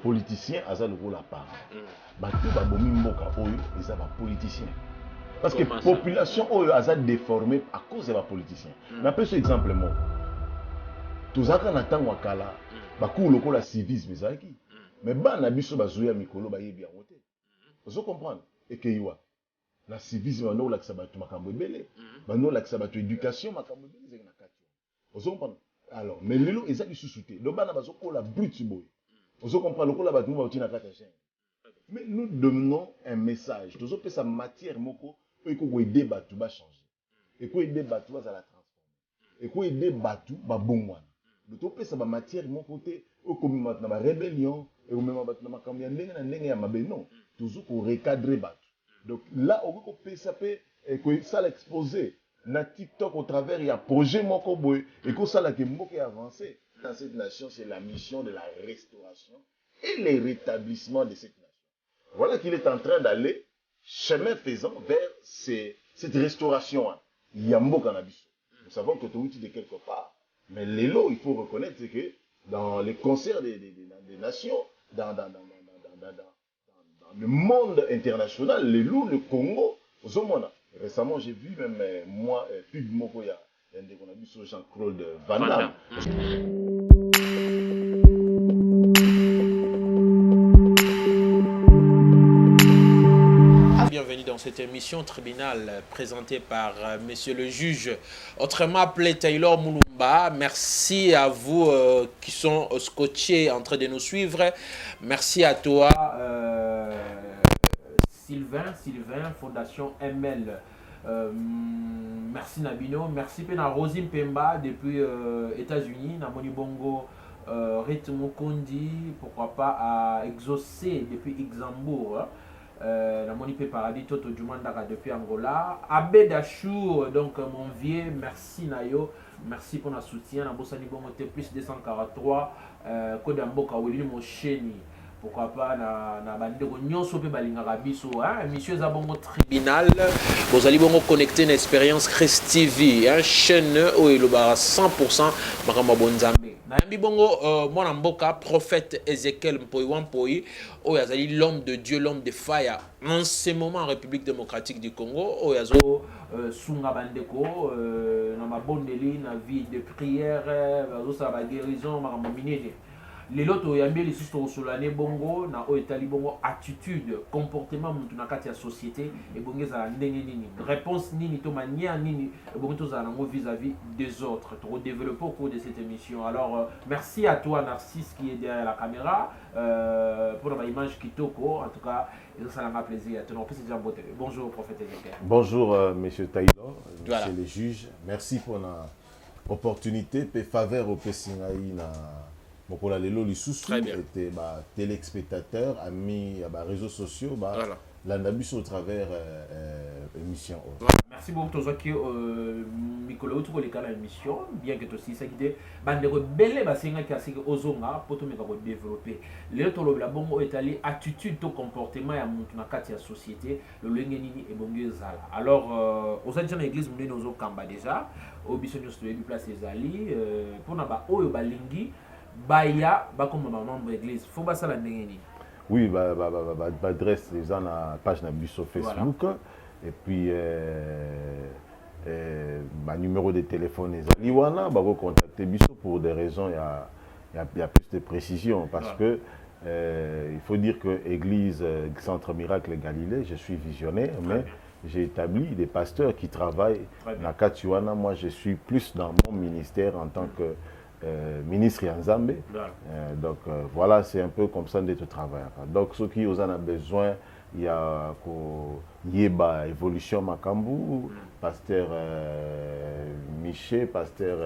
politicien aza le rôle à part. Bato babomi mboka oyo eza ba politicien. Parce que la population oyo aza déformée à cause de la politicien. Mais après ce exemple moi. Tozaka na tango kala baku lokola civisme ezaki. Mais bana biso bazoya mikolo bayebi yango te. Vous comprenez? Et que yiwa. La civisme bano la kisabatu makambo ebele. Bano la kisabatu éducation makambo ebele zeka na kati. Vous comprenez? Alors, mais lelo ezaki susute. Do bana bazokola brut boy. Vous comprenez lokola batu ba utina kata chaîne. Mais nous donnons un message. Tozo pe sa matière moko e ko aider batu ba changer. Et ko aider batu ba za la transformer. Et ko aider batu ba bongwana. Donc pe sa ba matière moko te o komi maintenant ba rébellion et au même batu na makambo ya ndenge na ndenge ya mabe non. Tozo ko recadrer batu. Donc là on ko pe sa pe et ko ça l'exposer na TikTok au travers il y a projet moko boy et ko ça la ke moko avancer dans cette nation c'est la mission de la restauration et le rétablissement de cette nation. Voilà qu'il est en train d'aller, chemin faisant, vers cette restauration. Yambo Cannabis. Nous savons que tout est de quelque part. Mais l'élo, il faut reconnaître que dans les concerts des nations, dans le monde international, l'élo, le Congo, récemment, j'ai vu même moi, Pub Mokoya, Jean-Claude Van Damme. Bienvenue dans cette émission tribunal présentée par monsieur le juge, autrement appelé Taylor Mulumba. Merci à vous qui sont scotchés en train de nous suivre. Merci à toi, Sylvain, Fondation ML. Merci Nabino, merci Pena Rosim Pemba depuis États-Unis, Namoni Bongo. Rythme Kondi, pourquoi pas à exaucer depuis Luxembourg. La Monipe Paradis Toto Dumandaka depuis Angola. Abed Dachour, donc mon vieux, merci Nayo, merci pour notre soutien. Na Bossani Bongote plus 243, Kodamboka Wili Mosheni. Pourquoi pas na bandeko nyonso pe balingaka biso monsieur Zabongo tribunal vous allez bongo connecter une expérience Christ TV chaîne où il a 100% makamba bonzambe na yambi bongo mwana mboka prophète Ézéchiel Mpoyi où yazali l'homme de Dieu, l'homme de fire en ce moment en République démocratique du Congo où yazo sunga bandeko na mabondeli na vie de prière bazo sa ba guérison makamba minene. Les loto yambi les sisters solane bongo na o etali bongo attitude comportement mutu na kati ya société et bongeza ndenge nini réponse nini to manière nini bongo to za nango vis-à-vis des autres to développer au cours de cette émission. Alors merci à toi Narcisse qui est derrière la caméra pour la image kitoko en tout cas ça m'a plaisir. Bonjour prophète Ézéchiel. Bonjour monsieur Taylor, voilà. Monsieur le juge, merci pour l'opportunité et faveur au Pessingaï na Mokola Lelo Lisusu était téléspectateur, amis, réseaux sociaux, l'andabus au travers émission. Merci beaucoup tous qui Mikolo tout les cas l'émission, bien que aussi ça qui bande rebelle basinga qui a séqué ozonga pour tout me développer. Les tolo la bongo étali attitude to comportement ya muntu na kati ya société le lengenini et bongo zala. Alors au sein de l'église nous nous kamba déjà au bisonyo studio du place ezali pour na ba oyo balingi Baya, comme membre de l'église, faut pas ça la ndengeni. Oui, adresse les gens à la page sur Facebook voilà. Et puis numéro de téléphone les Liwana, vous contacter Bisso pour des raisons il y a plus de précision parce voilà. Que il faut dire que l'église Centre Miracle Galilée, je suis visionnaire mais j'ai établi des pasteurs qui travaillent dans Katiwana. Moi, je suis plus dans mon ministère en tant que ministre Yanzambe. Donc voilà, c'est un peu comme ça de travail. Donc ceux qui en ont besoin, il y a Yeba Évolution Makambu, pasteur Miché, pasteur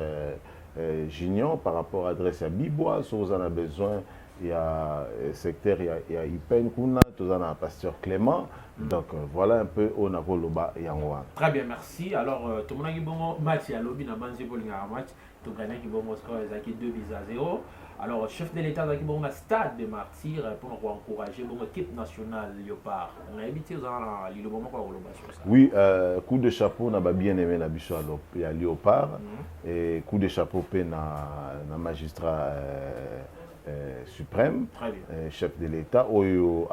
Gignon par rapport à l'adresse à Bibois, ceux qui en ont besoin, il y a secteur, il y a Ipen Kuna, tous en a pasteur Clément. Donc voilà un peu au Nakoloba et Yangoan. Très bien, merci. Alors tout le monde a bon match à l'objet n'a banzi pour match. Tout le monde qui bon score est 2-0. Alors chef de l'État qui bon stade de martyrs pour nous encourager bon équipe nationale Léopard. On a habité dans le moment quoi ça. Oui, coup de chapeau n'a pas bien aimé la bicho à Léopard et coup de chapeau pe na magistrat suprême, chef de l'État, oyo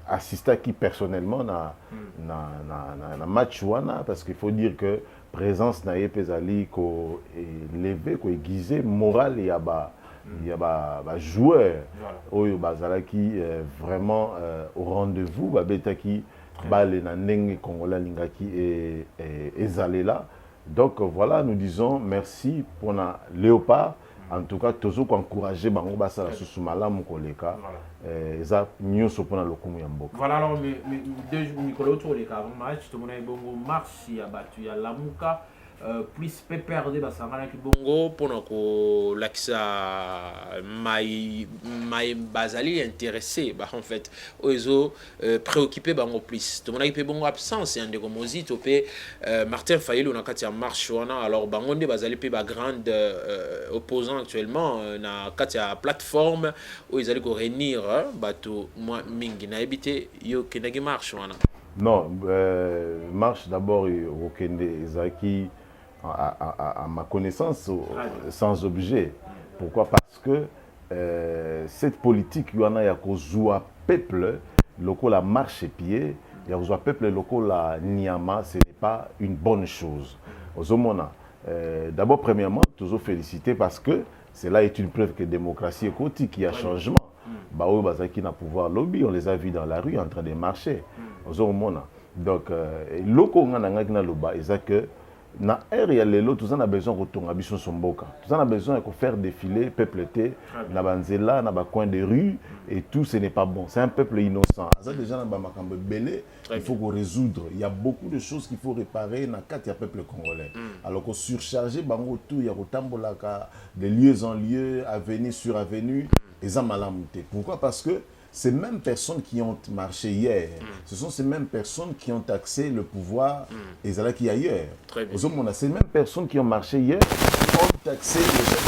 assista qui personnellement na match wana, parce qu'il faut dire que présence na yepezali ko élevé, ko aiguisé moral y a joueur oyo bazala qui vraiment au rendez-vous babeta qui balé na ndenge congolais lingaki et ezalé là. Donc voilà, nous disons merci pour la Léopard. En tout cas, toujours encourager bango basa la sous malamu koleka. Eza nyonso pona lokumu ya mboka. Voilà, alors deux Nicolas autour les cas match tout le monde bongo marche ya batu ya lamuka plus peut perdre basangana ki bongo pona ko lakisa mai bazali intéressé bah en fait ozo préoccupé bango plus tout le monde peut bongo absence en de gomozi topé Martin Fayulu na kati ya marche wana alors bango nde bazali pe ba grande opposant actuellement na kati ya plateforme où ils allaient ko réunir bato moi mingi na habité yo kenagi marche wana. Non, marche d'abord au Kende Zaki à ma connaissance sans objet. Pourquoi? Parce que cette politique il y en a kozua peuple local la marche et pied, il y a kozua peuple local la niama, ce n'est pas une bonne chose. D'abord premièrement, toujours féliciter parce que cela est une preuve que la démocratie est côté qu'il y a changement. Bao bazaki na pouvoir lobby, on les a vus dans la rue en train de marcher. Donc loko ngana na loba c'est que na ère ya lelo tout ça a besoin de retourner biso somboka. Tout ça a besoin de faire défiler peuple té na banzela na ba coin de rue et tout ce n'est pas bon. C'est un peuple innocent. Ça déjà na ba makambe belé, il faut qu'on résoudre. Il y a beaucoup de choses qu'il faut réparer na kat ya peuple congolais. Alors qu'on surcharger bango tout ya rotambolaka de lieu en lieu, avenue sur avenue et ça malamuté. Pourquoi? Parce que ces mêmes personnes qui ont marché hier, ce sont ces mêmes personnes qui ont taxé le pouvoir et ça là qui ailleurs. Ces mêmes personnes qui ont marché hier ont taxé le chef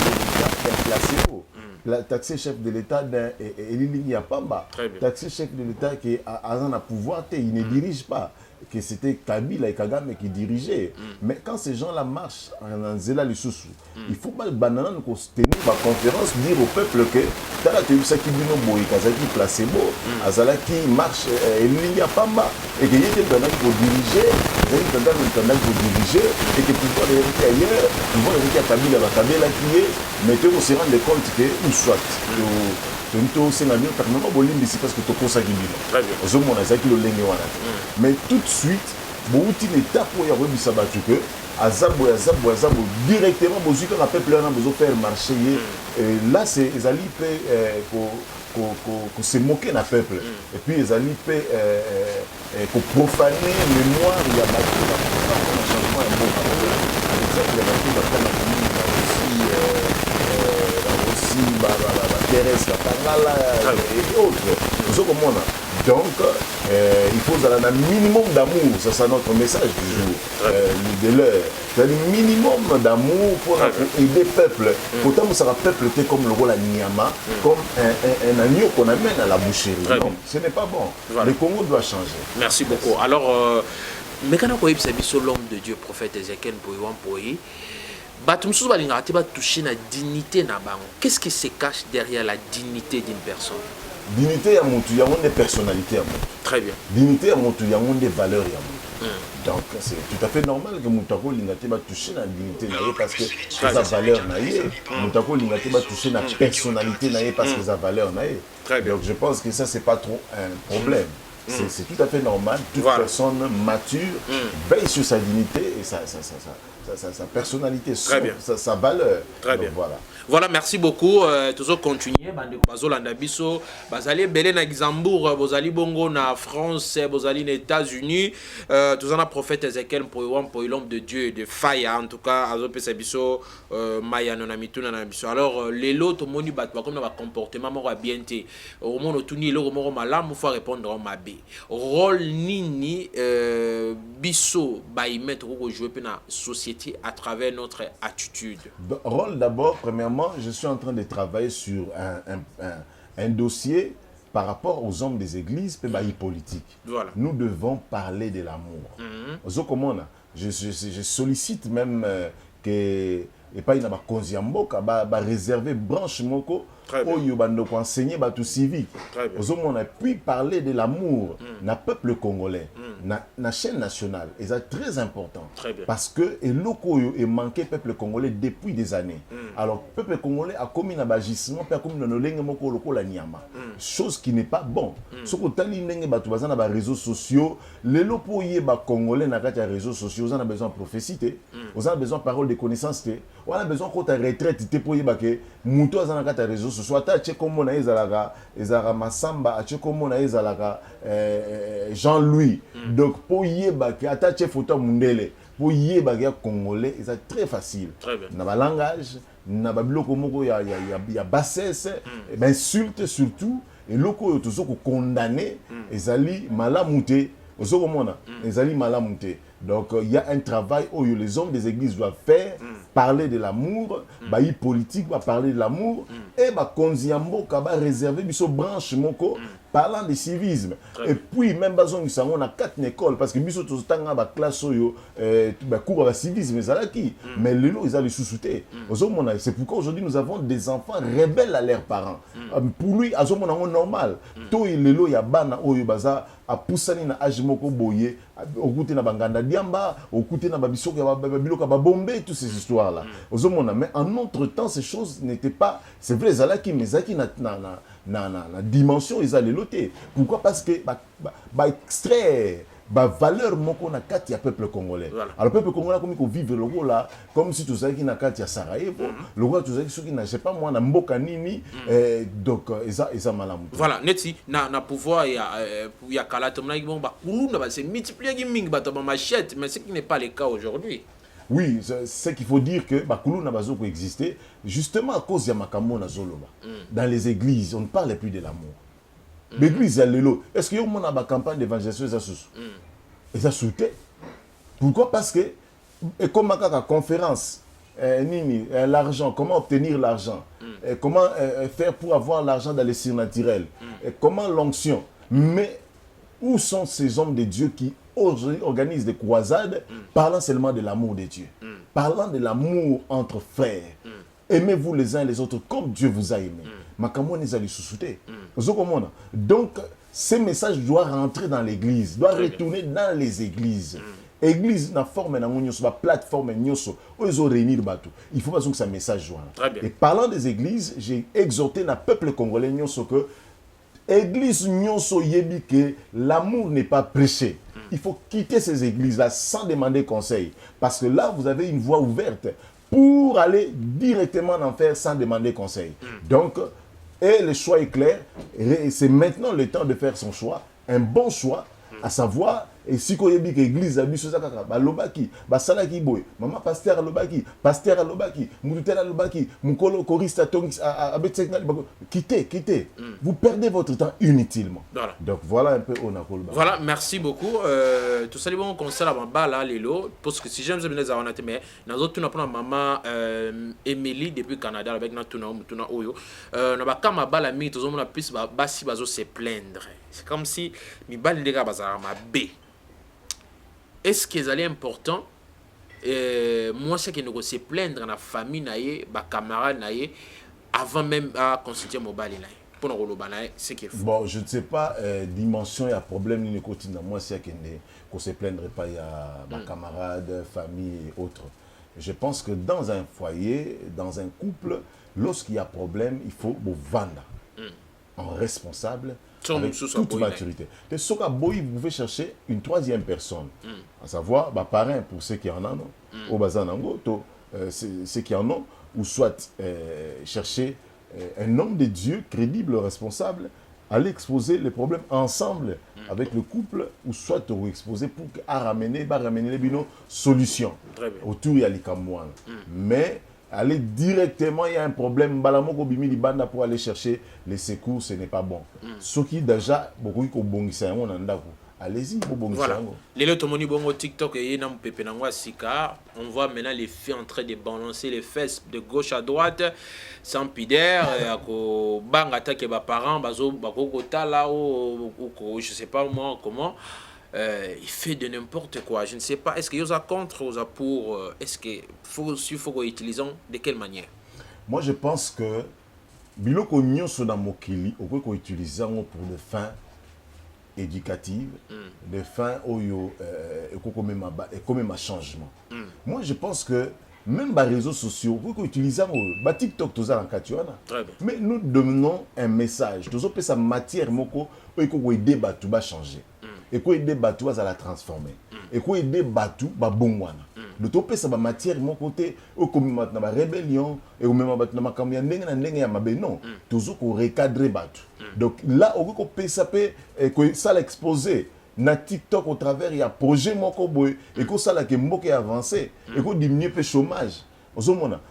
de l'État, taxé le chef de l'État d'Elili Yapamba, taxé le chef de l'État qui a un pouvoir, il ne dirige pas. Que c'était Kabila et Kagame qui dirigeaient. Mais quand ces gens-là marchent en Zela Lissousou, il faut pas banana nous tenir ma conférence, dire au peuple que Tala tu sais qui bino boy Kazaki placebo, Azala qui marche il n'y a pas mal et que y était dans pour diriger, il y a pour diriger et que pouvoir hériter ailleurs, pouvoir hériter à Kabila qui est, mais que vous se rendez compte que ou soit c'est la mieux permanent parce que tu as très bien. Mais tout de suite, beaucoup d'étapes pour y avoir que Azabo directement, le peuple a besoin de faire marcher. Là, c'est les alliés pour se moquer d'un peuple. Et puis les alliés pour profaner la mémoire, il y a un changement Thérèse Katangala et autres. Donc, il faut un minimum d'amour, ça c'est notre message du jour, de l'heure. C'est un minimum d'amour pour aider le peuple. Pourtant, ça va peuple comme le rôle à Niama, comme un agneau qu'on amène à la boucherie. Non, ce n'est pas bon. Voilà. Le Congo doit changer. Merci beaucoup. Alors, mais quand on a l'homme de Dieu, prophète Ézéchiel Poyi, toucher la dignité na bango. Qu'est-ce qui se cache derrière la dignité d'une personne? Dignité ya mutu, il y a des personnalités ya mutu. Très bien. Dignité ya mutu, il y a des valeurs ya mutu. Donc c'est tout à fait normal que mutako lingate ba toucher la dignité naie parce que sa valeur naie. Mutako lingate ba toucher la personnalité naie parce que sa valeur naie. Donc je pense que ça c'est pas trop un problème. C'est tout à fait normal. Toute personne mature veille sur sa dignité et sa personnalité, sa valeur. Très bien. Voilà, merci beaucoup. Toujours continuer. Bazolanda biso, bazali belé na Luxembourg, bazali bongo na France, bazali na États-Unis. Tous en a prophète Ézéchiel pour l'homme de Dieu de Faya en tout cas. Azo pesa biso maya non amituna na biso. Alors les lots moni bat comme na comportement mo bien té. Au monde tuni le mo malamu faut répondre au mabe. Rôle nini biso ba y mettre ko jouer pe na société à travers notre attitude. Rôle d'abord, premièrement, je suis en train de travailler sur un dossier par rapport aux hommes des églises et politiques. Voilà. Nous devons parler de l'amour. Je sollicite même que et pas na ba konzi ya mboka ba réserver branche moko oyo bando ko enseigner ba tout civique on a pu parler de l'amour na peuple congolais na chaîne nationale et c'est très important parce que eloko oyo est manqué peuple congolais depuis des années alors peuple congolais a commis na bagissement pe a commis na lolenge moko loko la nyama chose qui n'est pas bon soko tali ndenge batu bazana ba réseaux sociaux lelo po yeba congolais na kati ya réseaux sociaux on a besoin de prophétie on a besoin de parole de connaissance on a besoin ko ta retraite te po yeba ke muto azana kati ya réseaux sociaux ata che komo na ezalaka Masamba ache komo na ezalaka Jean-Louis donc po yeba ke ata che photo mundele po yeba ke congolais c'est très facile na ba langage na ba biloko moko ya bassesse insulte surtout et loko yo tozo ko condamner ezali malamu te ozokomona ezali malamu te. Donc il y a un travail où les hommes des églises doivent faire, parler de l'amour, baï politique va parler de l'amour, et bah konziambo kaba réserver biso branche moko parlant de civisme. Et puis même bazon qui on a 4 écoles parce que biso tous tanga ba classe yo bah cours ba civisme ça là qui mais le lot ils ont les sous-soutés. C'est pourquoi aujourd'hui nous avons des enfants rebelles à leurs parents. Pour lui azomona normal. To le lot ya bana oyo baza a poussani na âge moko boye okute na banganda diamba okute na babisoko ya babiloka babombe toutes ces histoires là ozomona mais en notre temps ces choses n'étaient pas c'est vrai zalaki mais zaki na dimension ils allaient loter pourquoi parce que ba extrait ba valeur moko na kati ya peuple congolais alors peuple congolais comme ko vivre le rôle là comme si tout ça qui na kati ya Sarajevo le rôle tout ça qui na je sais pas moi na mboka nini donc ça malamu voilà neti na pouvoir ya kalato mna bon ba kulunda ba se multiplier gi mingi ba to ba machette mais ce qui n'est pas le cas aujourd'hui. Oui, c'est qu'il faut dire que Bakuluna Bazoko existait justement à cause de Makamona Zoloba. Dans les églises, on ne parlait plus de l'amour. L'église, est-ce qu'il y a une campagne d'évangélisation et ça soutient? Pourquoi? Parce que, et comme la conférence, l'argent, comment obtenir l'argent, comment faire pour avoir l'argent dans les surnaturels, comment l'onction. Mais où sont ces hommes de Dieu qui organisent des croisades parlant seulement de l'amour de Dieu, parlant de l'amour entre frères? Aimez-vous les uns les autres comme Dieu vous a aimé. Donc, ces messages doivent rentrer dans l'église, doivent retourner dans les églises. Église na forme na nyoso ba plateforme nyoso ozo réunir bateau. Il faut pas que ça message joint. Et parlant des églises, j'ai exhorté le peuple congolais nyoso que église nyoso yebi que l'amour n'est pas prêché. Il faut quitter ces églises-là sans demander conseil. Parce que là, vous avez une voie ouverte pour aller directement en enfer sans demander conseil. Donc, et le choix est clair. Et c'est maintenant le temps de faire son choix. Un bon choix, à savoir, et si vous avez dit que l'église a mis ce zakaka, lobaki, salaki boy, maman pasteur lobaki, moutoutela lobaki, moukolo choriste à quittez. Vous perdez votre temps inutilement. Voilà. Donc voilà un peu on a colba. Voilà, merci beaucoup. Tout ça les bons conseils à bala lelo parce que si j'aime ça les avoir mais dans autres on a maman Emily depuis Canada avec tuna oyo. Na ba kama bala mi tout on a plus basi bazo se plaindre. C'est comme si mi bal les gars bazar ma B. Est-ce que c'est important moi c'est que nous se plaindre dans la famille naie ba camarade naie avant même à consulter mobile naie pour nous c'est qu'il faut. Bon, je ne sais pas dimension il y a problème ni quotidien moi c'est qu'on se plaindrait pas il y a ma camarade famille et autres. Je pense que dans un foyer, dans un couple, lorsqu'il y a problème, il faut vendre en responsable avec toute maturité. De ce cas, vous pouvez chercher une troisième personne, à savoir parrain pour ceux qui en ont, au Bazanango, ceux qui en ont, ou soit chercher un homme de Dieu crédible, responsable, aller exposer les problèmes ensemble avec le couple, ou soit exposer pour ramener les solutions autour de l'Ikamouan. Mais aller directement, il y a un problème, pour aller chercher les secours, ce n'est pas bon. Ce qui déjà, beaucoup de allez-y, voilà. Les autres bongo TikTok et on voit maintenant les filles en train de balancer les fesses de gauche à droite sans pudeur ako bang attaque ba parents bazo bakoko tala ou je sais pas moi comment il fait de n'importe quoi. Je ne sais pas, est-ce que vous êtes contre ou pour, est-ce que faut utiliser de quelle manière? Moi, je pense que biloko nyonso na mokili okoki utiliser pour des fins éducatives, des fins oyo et même un changement. Moi, je pense que même les réseaux sociaux, vous utilisez TikTok, tout ça en mais nous donnons un message. Tout ça, sa matière, moko, et qu'on aider Batou va changer. Et qu'on aider Batou va la transformer. Et qu'on aider Batou va bon wana. De tout ça, matière, mon côté, comme maintenant la rébellion, et au même maintenant ma cambia n'enga ma non. Tout ça qu'on recadrer Batou. Donc là, on peut ça et que ça l'exposer. Na TikTok au travers il y a projet moko boy et que ça là que moko avancé et que diminuer le chômage.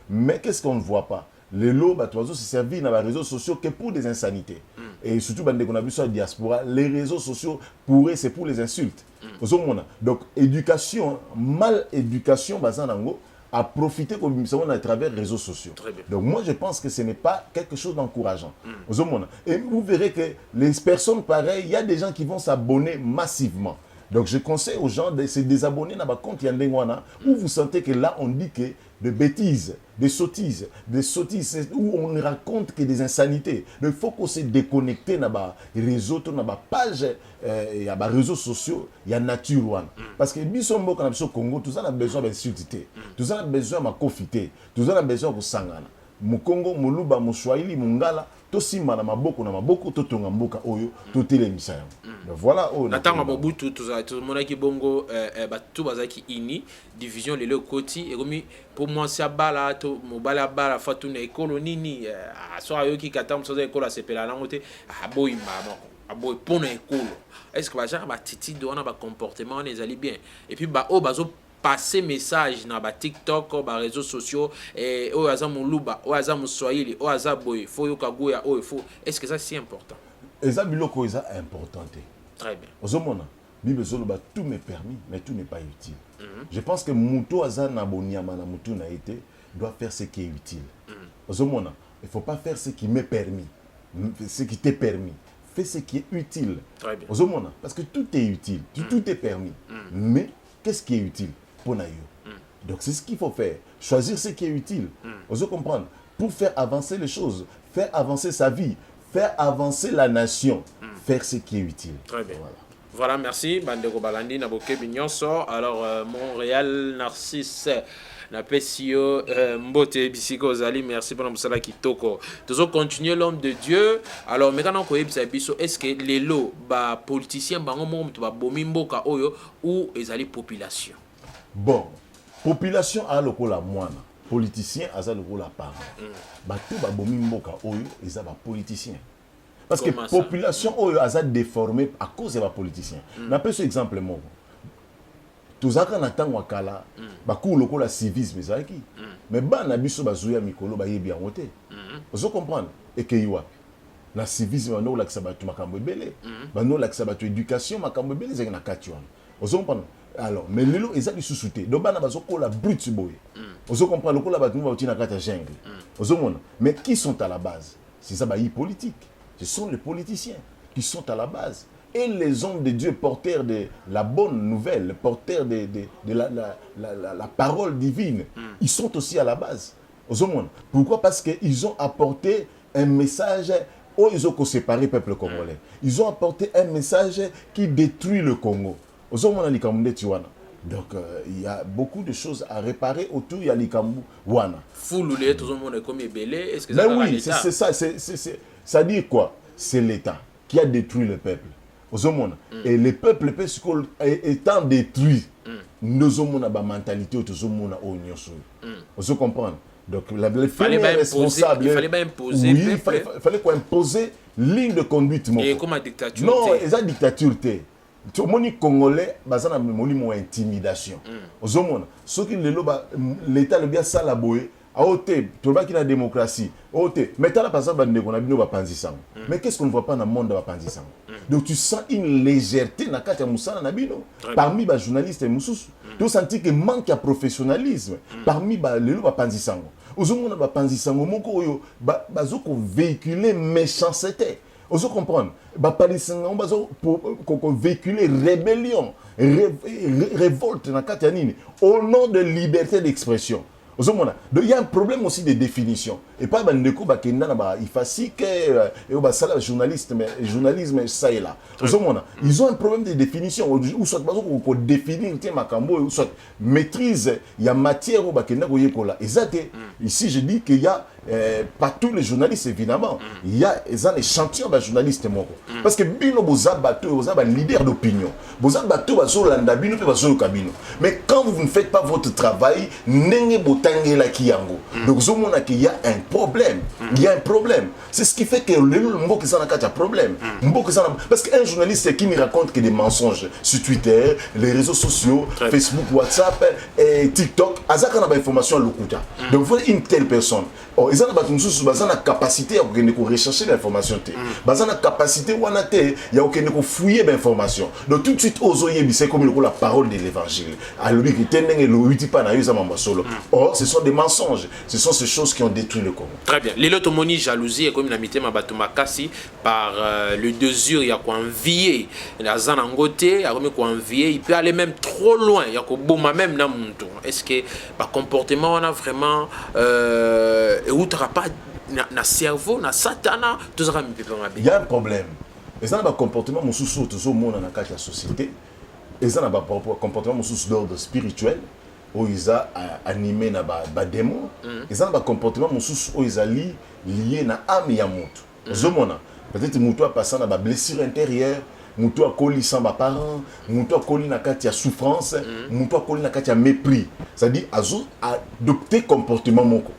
Mais qu'est-ce qu'on ne voit pas? Les lots se servir dans les réseaux sociaux que pour des insanités. Et surtout quand on a vu sur la diaspora, les réseaux sociaux pour eux c'est pour les insultes. Donc éducation, mal éducation bazanango à profiter comme ça à travers les réseaux sociaux. Donc moi je pense que ce n'est pas quelque chose d'encourageant. Et vous verrez que les personnes pareilles, il y a des gens qui vont s'abonner massivement. Donc je conseille aux gens de se désabonner dans ma compte Yandengwana où vous sentez que là on dit que des bêtises, des sottises, où on raconte que des insanités. Donc il faut qu'on se déconnecte dans les réseaux, dans les pages, il y a les réseaux sociaux, il y a nature one. Parce que bisombo quand on Congo, tout ça a besoin d'insulter, tout ça a besoin de profiter, tout ça a besoin de sangana. Mu Congo, mu Luba, mu Swahili, mu Ngala, to simba na maboko to tonga mboka oyo to telemisa yango. Voilà o na tanga Mobutu to monaki bongo batu bazaki ini division lelo koti ekomi pour moi ça bala to mobala bala fatu na ekolo nini so ayoki katam so ekolo sepela nango te aboyi mama aboyi pona ekolo. Est-ce que ba genre ba titi do na ba comportement les ali bien et puis ba o bazo passer message na ba TikTok ba réseaux sociaux et o azamu luba o azamu swahili o azaboy fo yokaguya o fo. Est-ce que ça c'est important? Et ça biloko est important. Très bien. Ozomona bible zoloba tout m'est permis mais tout n'est pas utile. Je pense que muto azana boniama na mutu na été doit faire ce qui est utile. Ozomona, il faut pas faire ce qui m'est permis, ce qui t'est permis. Fais ce qui est utile. Très bien. Ozomona parce que tout est utile, tout est permis. Mais qu'est-ce qui est utile? Donc c'est ce qu'il faut faire. Choisir ce qui est utile. Vous comprenez? Pour faire avancer les choses, faire avancer sa vie, faire avancer la nation, faire ce qui est utile. Très bien. Voilà, merci. Bandeko Balandi, Naboke Bignonso. Alors, Montréal, Narcisse, Napesio, Mbote, Bisiko, Zali, merci pour la Kitoko. Nous allons continuer l'homme de Dieu. Alors, maintenant, est-ce que les lots, politiciens, ou les population? Bon, population a le rôle à moi, politicien a le rôle à part. Tout ba bomi mboka oyo, ils ont politicien. Parce que la population oyo a déformé à cause de la politicien. N'appelle ce exemple moi. Tous les gens qui ont kala, bakou loko la civisme ezaki. Mais ba na biso bazuya mikolo ba yebi angote. Vous comprenez? Et que yiwa. La civisme no la kisabatu makambo belé. Ba no la kisabatu éducation makambo belé zeki na katiwana. Vous comprenez? Alors, mais les gens ils ont sous-souté. Donc, ils ont la brute boy. Vous comprenez le la bâtiment va utiliser la jungle. Mais qui sont à la base? C'est ça, les politiques. Ce sont les politiciens qui sont à la base. Et les hommes de Dieu, porteurs de la bonne nouvelle, porteurs de la parole divine, ils sont aussi à la base. Pourquoi? Parce qu'ils ont apporté un message où ils ont séparé le peuple congolais. Ils ont apporté un message qui détruit le Congo. Donc il y a beaucoup de choses à réparer autour de l'Ikambu Wana. Fouloulé, tout le monde est comme belé. Est-ce que ça va oui, c'est ça. Ça dit quoi? C'est l'État qui a détruit le peuple. Et le peuple étant détruit, nous avons une mentalité autour de vous comprenez? Donc les premiers responsables, il fallait imposer. Oui, il fallait imposer ligne de conduite. Et comme la dictature? Non, c'est la dictature. Tout le monde congolais basa na molimo intimidation. Ozomona soki lelo l'état le bien salaboé aote tobaki na démocratie aote metala par exemple ndeko na bino ba panzisango. Mais qu'est-ce qu'on ne voit pas dans le monde de la panzisango? Donc tu sens une légèreté na kati ya musala na bino parmi ba journalistes et mususu. Tu sens que manque de professionnalisme parmi ba lelo ba panzisango. Ozomona ba panzisango moko oyo bazoko véhiculer méchanceté. Vous comprenez? Pour véhiculer rébellion, révolte au nom de liberté d'expression. Donc il y a un problème aussi de définition. Et pas il faut que journalisme ça et là. Ils ont un problème de définition. Ou soit pour définir ou soit maîtrise il y a matière au ici je dis qu'il y a pas tous les journalistes évidemment. Il y a des échantillons de journalistes parce que bino boza leader d'opinion. Boza bateau bazolanda bino pe bazolo kabino. Mais quand vous ne faites pas votre travail, nenge botangela kiyango. Donc zomona qu'il y a un problème. Il y a un problème. C'est ce qui fait que le mbo qui s'en a un problème. Parce qu'un journaliste qui ne raconte que des mensonges sur Twitter, les réseaux sociaux, Facebook, WhatsApp, et TikTok, azaka na ba information lokuta. Donc vous voyez une telle personne. Oh, ils ont la capacité à rechercher l'information. Ils ont la capacité à fouiller l'information. Donc tout de suite, c'est comme la parole de l'évangile. Or, ce sont des mensonges. Ce sont ces choses qui ont détruit le Congo. Très bien. Les lotomonies, jalousie, et comme il a mis Makasi par le désir, il y a quoi envier. La zone en côté, il y a quoi envier. Il peut aller même trop loin. Il y a quoi bon, même dans mon tour. Est-ce que par comportement, on a vraiment. Et tu n'auras pas na cerveau, na satana, tout ça. Il y a un problème. Et ça, c'est un comportement sous tout le monde dans la société. Et ça, c'est un comportement sous d'ordre spirituel, où ils ont animé des démons. Et ça, c'est un comportement où ils ont lié à l'âme et à l'autre. Peut-être que tu as passé dans des blessures intérieures. Moutou a collé sans mes parents, moutou a collé na katia souffrance, moutou a collé na katia mépris. C'est-à-dire adopter comportement moko.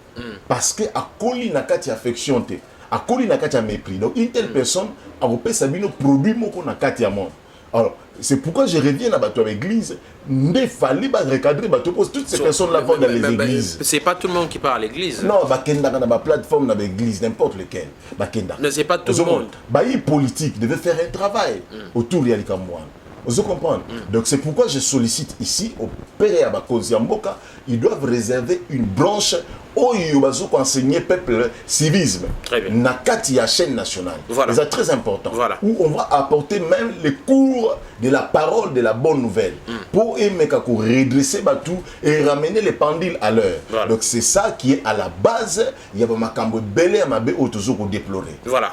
Parce que a collé na katia affection te, a collé na katia mépris. Donc une telle personne a repéré sabino produit moko na katia monde. Alors c'est pourquoi je reviens à bateau à l'église. Il fallait recadrer bateau parce que toutes ces personnes-là vont dans les églises. C'est pas tout le monde qui part à l'église. Non, bakenda dans la plateforme dans l'église, n'importe lequel. Bakenda. Mais c'est pas tout le monde. Les politiques devaient faire un travail autour de Yalikambouane. Vous comprenez? Donc c'est pourquoi je sollicite ici au Père Abakosi Mboka, ils doivent réserver une branche où ils vont enseigner peuple civisme. Très bien. Nakati la chaîne nationale. Voilà. C'est très important. Voilà. Où on va apporter même les cours de la parole de la bonne nouvelle pour redresser tout et ramener les pendules à l'heure. Voilà. Donc c'est ça qui est à la base. Il y a un belé à ma bé toujours déplorer. Voilà.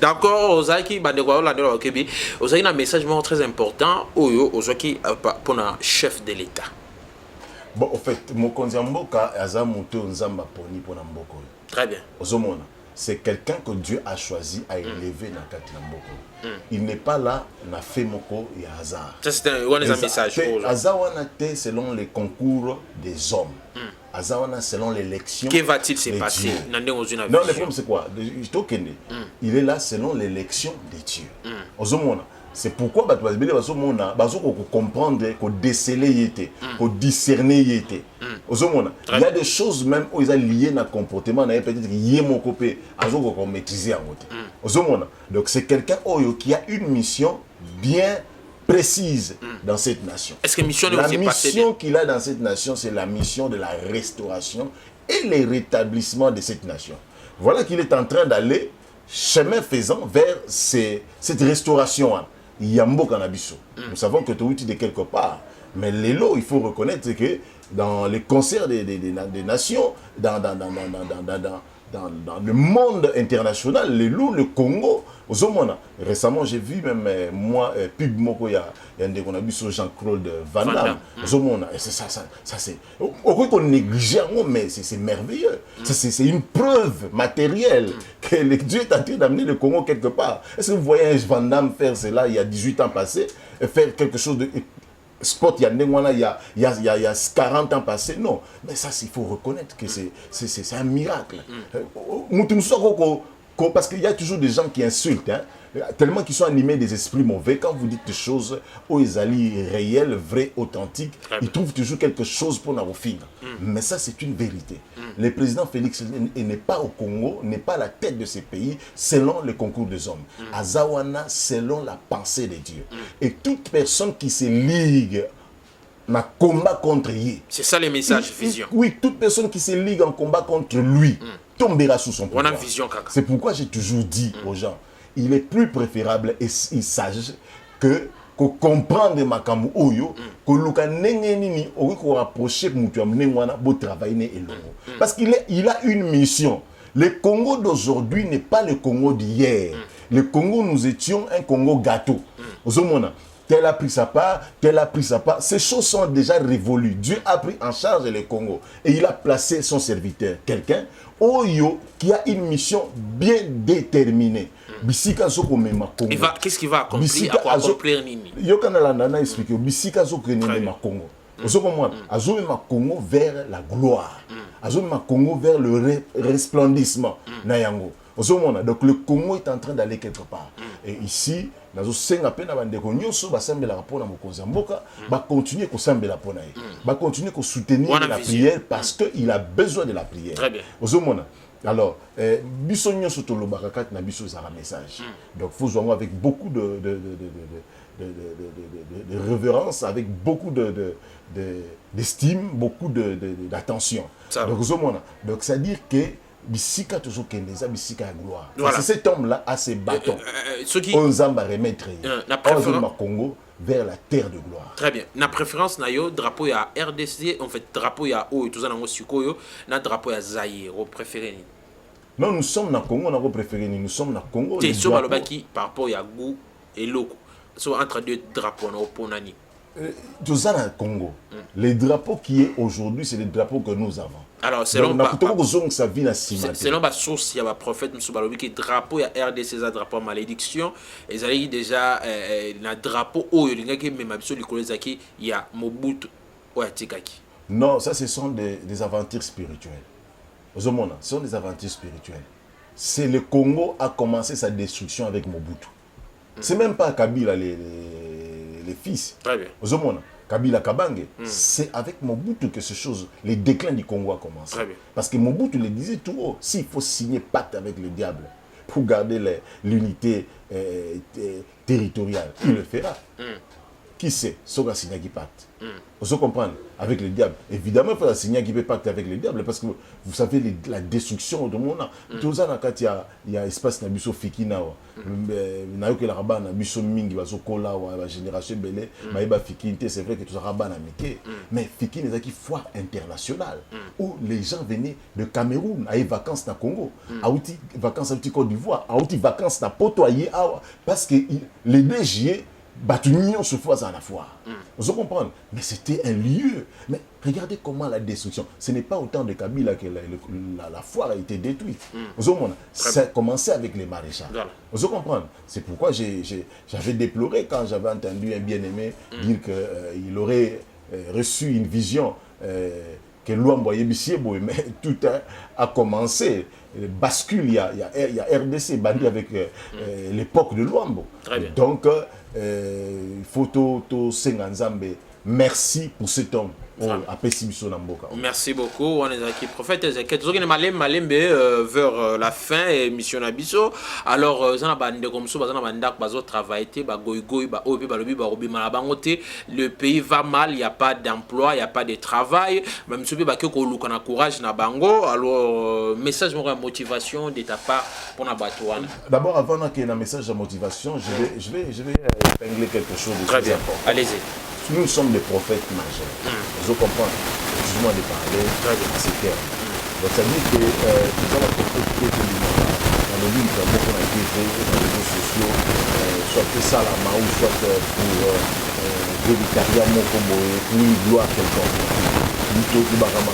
D'accord, Ozaki Bandegola de Okebi, Ozaki un message très important Ozaki pour un chef de l'État. Bon, en fait, Mokonzi Mboka aza moto nzamba poni pour Mboko. Très bien. Ozomona, c'est quelqu'un que Dieu a choisi à élever dans kati Mboko. Il n'est pas là na fait moko et hasard. Ça c'est un message. Azawana te selon les concours des hommes. Azawana selon l'élection. Que va-t-il se passer? Non, le problème c'est quoi? Il est là selon l'élection des dieux. Ozomona. C'est pourquoi il faut comprendre, déceler, discerner. Il y a des choses même où ils sont liées à un comportement, peut-être qu'il y a mon copé, à maîtriser. Donc c'est quelqu'un qui a une mission bien précise dans cette nation. Est-ce que la mission qu'il a dans cette nation, c'est la mission de la restauration et le rétablissement de cette nation. Voilà qu'il est en train d'aller, chemin faisant, vers cette restauration. Yambo Kanabiso. Nous savons que tu es de quelque part. Mais l'élo, il faut reconnaître que dans les concerts des nations, dans le monde international, l'élo, le Congo, récemment j'ai vu même moi, Pub Mokoya, Jean-Claude Van Damme. Ça c'est. On néglige, mais c'est merveilleux. C'est une preuve matérielle que Dieu est en train d'amener le Congo quelque part. Est-ce que vous voyez Van Damme faire cela il y a 18 ans passés, faire quelque chose de. Spot, il y a 40 ans passés, non. Mais ça, il faut reconnaître que c'est un miracle. Parce qu'il y a toujours des gens qui insultent, hein, tellement qu'ils sont animés des esprits mauvais. Quand vous dites des choses aux alliés réelles, vraies, authentiques, ils trouvent toujours quelque chose pour nous finir. Mais ça, c'est une vérité. Le président Félix n'est pas au Congo, n'est pas à la tête de ce pays selon le concours des hommes. À Zawana, selon la pensée de Dieu. Et toute personne qui se ligue en combat contre lui. C'est ça le message, vision. Oui, toute personne qui se ligue en combat contre lui tombera sous son pouvoir. On a vision, kaka. C'est pourquoi j'ai toujours dit aux gens, il est plus préférable et il s'agit que comprendre makambo oyo que luka ndenge nini oki ko rapprocher mutu amne wana bo travailler elongo parce qu'il a une mission. Le Congo d'aujourd'hui n'est pas le Congo d'hier. Le Congo, nous étions un Congo gâteau. Tel a pris sa part, tel a pris sa part. Ces choses sont déjà révolues. Dieu a pris en charge le Congo et il a placé son serviteur, quelqu'un Oyo qui a une mission bien déterminée. Bisika zoko mema Congo. Qu'est-ce qu'il va accomplir? Accomplir nini? Yo kana nana expliquer. Bisika zoko mema Congo. Ozoko mwana azo mema Congo vers la gloire. Azo mema Congo vers le resplendissement na yango. Donc le Congo est en train d'aller quelque part. Et ici, nazo senga pena bandeko nyoso basambela rapona mokonzi mboka, ba continuer ko sambela pona ye. Ba continuer ko soutenir la prière parce que il a besoin de la prière. Très bien. Ozomona. Alors, biso nyoso to lobaka kat na biso za message. Donc faut jouer avec beaucoup de révérence, avec beaucoup d'estime, beaucoup d'attention. Donc ozomona. Donc ça veut dire que bisika toujours kendeza bisika ya gloire. Voilà. C'est cet homme-là a ses bâtons. Ce qui on zamba remettre au Congo vers la terre de gloire. Très bien. Na préférence na yo drapeau ya RDC, en fait drapeau ya o tout ça na sikoyo, na drapeau ya Zaïre, au préféré ni. Non, nous sommes na Congo, on a préféré ni, nous sommes na Congo. C'est sur balobaki par rapport ya Gou et Loko. So entre deux drapeaux na oponani. Tout ça na Congo. Les drapeaux qui est aujourd'hui, c'est les drapeaux que nous avons. Alors, selon la source, il y a un prophète, M. Balobi, qui drapeau, il y a RDC, drapeau malédiction. Et il y a déjà un drapeau, il y a Mobutu, non, ça, ce sont des aventures spirituelles. Ce sont des aventures spirituelles. C'est le Congo a commencé sa destruction avec Mobutu. C'est même pas Kabila, les fils. Très bien. Kabila Kabange, c'est avec Mobutu que ces choses, les déclins du Congo a commencé. Très bien. Parce que Mobutu le disait tout haut, s'il faut signer pacte avec le diable pour garder l'unité territoriale, il le fera. Qui sait? Soga signer qui pacte. Vous comprenez? Avec le diable. Évidemment, il faut signer qui pacte avec le diable parce que vous savez la destruction de mon âme. Tout ça, il y a espace na biso fiki na wa. Na yo que la rabat na biso mingi bazo kola wa la génération belé, maïba fiki c'est vrai que tout ça rabat na meke. Mais fiki les qui foire internationale où les gens venaient de Cameroun à vacances na Congo, à outi vacances à Côte d'Ivoire, à outi vacances na Potoyer parce que les 2 juillet Batunion se fois à la foire. Vous comprenez? Mais c'était un lieu. Mais regardez comment la destruction. Ce n'est pas autant de Kabila que la foire a été détruite. Vous comprenez? Ça a commencé avec les maréchals. Vous comprenez? C'est pourquoi j'avais déploré quand j'avais entendu un bien-aimé dire qu'il aurait reçu une vision que Luambo Yebissier, mais tout a commencé. Bascule, il y a RDC bandit avec l'époque de Luambo. Donc, photo Senganzambe, merci pour cet homme. Merci beaucoup. On est avec le prophète Ezekiel. Nous allons vers la fin et mission Abisso. Alors, le pays va mal, il n'y a pas d'emploi, il n'y a pas de travail. Même si on a courage, alors, message de motivation de ta part pour la Batouane. D'abord, avant qu'il y ait un message de motivation, je vais épingler quelque chose de très important. Allez-y. Nous sommes des prophètes majeurs. Vous comprenez? Excusez-moi de parler à ces termes. Donc ça dit que nous avons profité de l'humain dans le livre qu'on a été fait dans les réseaux sociaux, soit que Salama ou soit pour Véritariat Mokomoé, pour une gloire quelconque. Nous tous, nous avons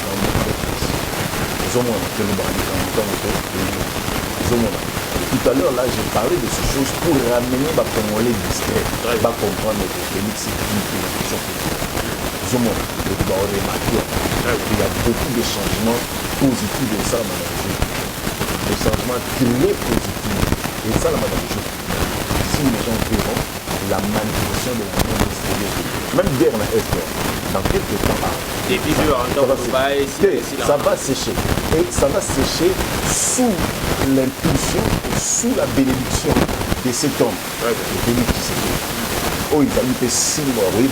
tout à l'heure, là, j'ai parlé de ces choses pour ramener les Congolais discrets, pas comprendre que Félix est une question politique. Ils ont remarqué qu'il y a beaucoup de changements positifs de ça, madame. Des changements très positifs. Et ça, madame, si les gens verront la manifestation de la main mystérieuse, même guerre na Est, dans quelques temps, ça va sécher. Et ça va sécher sous l'impulsion et sous la bénédiction de cet homme. Félix Tshisekedi. Oh, il a eu des signes, oui,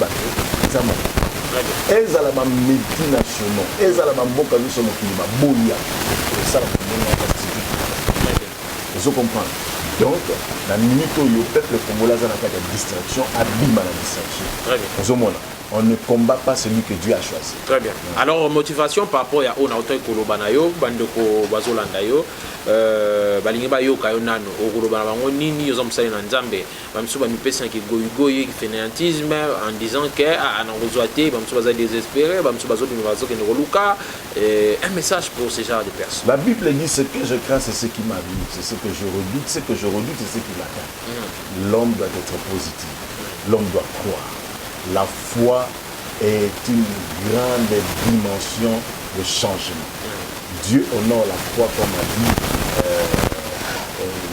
ils ont la multinationale, ils ont la mboka nous sommes qui va boya. Et ça, vous comprenez? Donc, la minute où le peuple congolais a une distraction, abîme la distraction. Très bien. On ne combat pas celui que Dieu a choisi. Très bien. Alors, motivation par rapport à Onauto Kolobanayo, Bandoko Bazolandayo, Balingi Bayo Kayonano, Okolobanango, Nini, Yozamsay Nanzambe, Bamsuba Mipesa qui goyi, qui fainéantisme, en disant que Anangozoate, Bamsuba désespéré, Bamsuba Zobimazo qui ne reluka, un message pour ce genre de personnes. La Bible dit ce que je crains, c'est ce qui m'habite, c'est ce que je redoute, ce que je redoute, c'est ce qui m'atteint. L'homme doit être positif, l'homme doit croire. La foi est une grande dimension de changement. Dieu honore la foi, comme a dit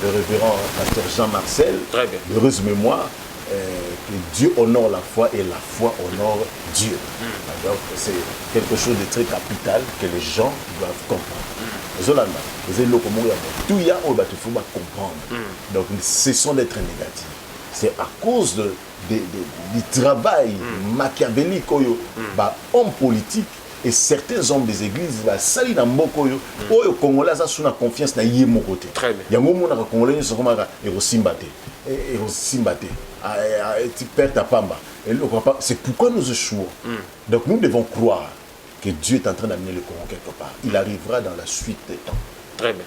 le révérend pasteur Jean-Marcel, de heureuse mémoire, que Dieu honore la foi et la foi honore Dieu. Donc c'est quelque chose de très capital que les gens doivent comprendre. Zolanda, tout y a faut comprendre. Donc cessons d'être négatifs. C'est à cause du travail machiavélique homme politique et certains hommes des églises sali na mboko oyo congolais a sous la confiance na yé mon côté. Très bien. Il y a moment na congolais sont comme erosimbate tu perds ta pamba. C'est pourquoi nous échouons. Donc nous devons croire que Dieu est en train d'amener le Congo quelque part. Il arrivera dans la suite des temps. Très bien.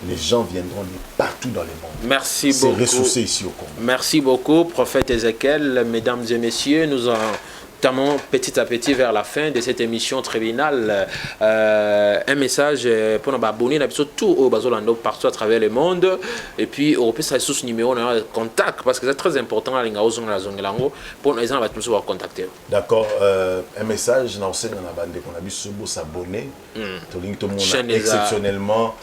Les gens viendront de partout dans le monde. Merci beaucoup. C'est ressourcé ici au Congo. Merci beaucoup, prophète Ézéchiel. Mesdames et messieurs, nous entamons petit à petit vers la fin de cette émission tribunale. Un message pour nous abonner tout au Bazolando partout à travers le monde. Et puis, on peut s'assurer ce numéro de contact parce que c'est très important pour les gens qui vont contacter. D'accord. Un message dans la bande qu'on a vu s'abonner. Exceptionnellement,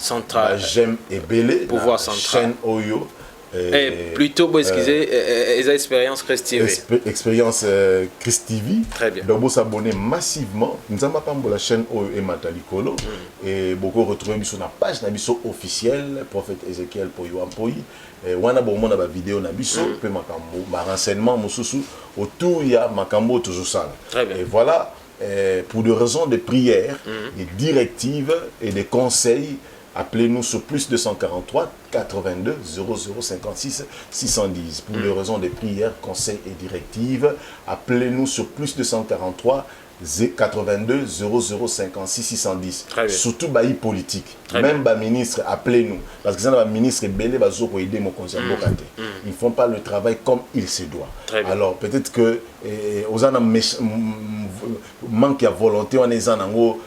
j'aime et belé. Pouvoir central. Chaîne Oyo. Et plutôt, pour excuser, expérience Christ TV. Expérience Christ TV. Très bien. Donc, vous s'abonnez massivement. Nous avons pas la chaîne Oyo et Matalikolo. Et beaucoup retrouver sur la page officielle, prophète Ézéchiel Poyo Ampoyi. On a beaucoup de vidéos na biso, puis ma renseignement, autour il y a Makambo toujours ça. Et voilà, pour des raisons de prière, des directives et des conseils, appelez-nous sur plus 243 82 00 56 610. Pour les raisons de prière, conseils et directives, appelez-nous sur plus 243 82 00 56 610. Surtout bailli politique. Même les ministres, appelez-nous. Parce que les ministres belé pour aider mon conseil. Ils ne font pas le travail comme il se doit. Alors peut-être que aux manque de volonté, on est aux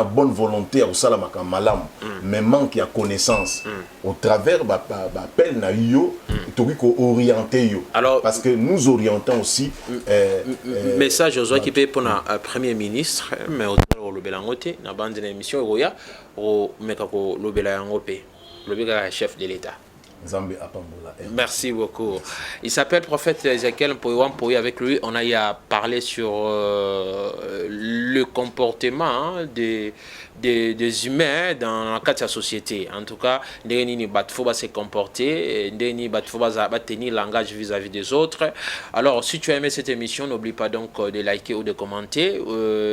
bonne volonté au salamaka malam, mais manque de connaissance. Au travers appel na yo, orienter yo. Alors parce que nous orientons aussi. Message aux gens qui paient pour le Premier ministre, mais au le Belangote, na bande d'émission Roya, au Mekako le Belangope, le chef de l'État. Merci beaucoup. Il s'appelle prophète Ézéchiel Poyoampoyi. Avec lui, on a eu à parler sur le comportement des humains dans le cadre de la société. En tout cas, il faut se comporter, il faut tenir le langage vis-à-vis des autres. Alors, si tu as aimé cette émission, n'oublie pas donc de liker ou de commenter.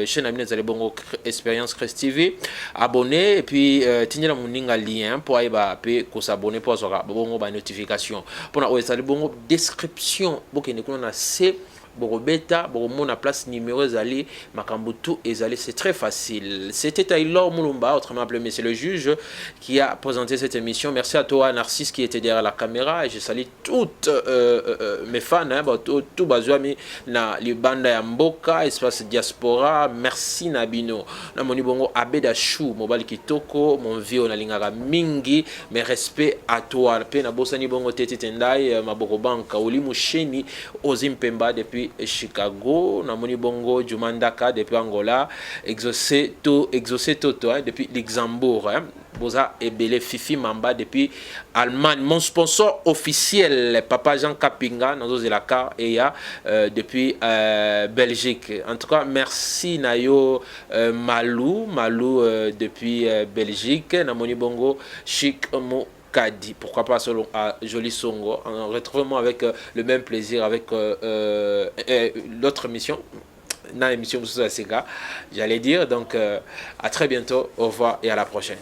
Chaîne Amine Zalebongo Expérience Christ TV. Abonnez et puis tenez le lien pour aller s'abonner pour avoir une notification. Pour la description, c'est Borobeta, Boromona place numéro Zali, Makambutu et Zali, c'est très facile. C'était Taylor Moulumba, autrement appelé, mais c'est le juge qui a présenté cette émission. Merci à toi, Narcisse, qui était derrière la caméra. Et je salue toutes mes fans, tout Bazoami, na Libanda Yamboka, Espace Diaspora. Merci Nabino. Na moni bongo Abeda Chou, Mobali Kitoko, mon vieux Nalingara Mingi, mes respects à toi. Pena Bosani Bongo Teti Tendai, Maboko Banka, Oli Moucheni, Ozim Pemba depuis Chicago, Namoni Bongo, Jumandaka depuis Angola, exaucé Toto depuis Luxembourg, Boza et Belé Fifi Mamba depuis Allemagne. Mon sponsor officiel, Papa Jean Kapinga, dans la car et depuis Belgique. En tout cas, merci Nayo Malou depuis Belgique, Namoni Bongo, Chic Mo Kadi, pourquoi pas selon Joli Songo. Retrouvez-moi avec le même plaisir avec l'autre émission, dans l'émission de Sousa Sega, j'allais dire. Donc à très bientôt, au revoir et à la prochaine.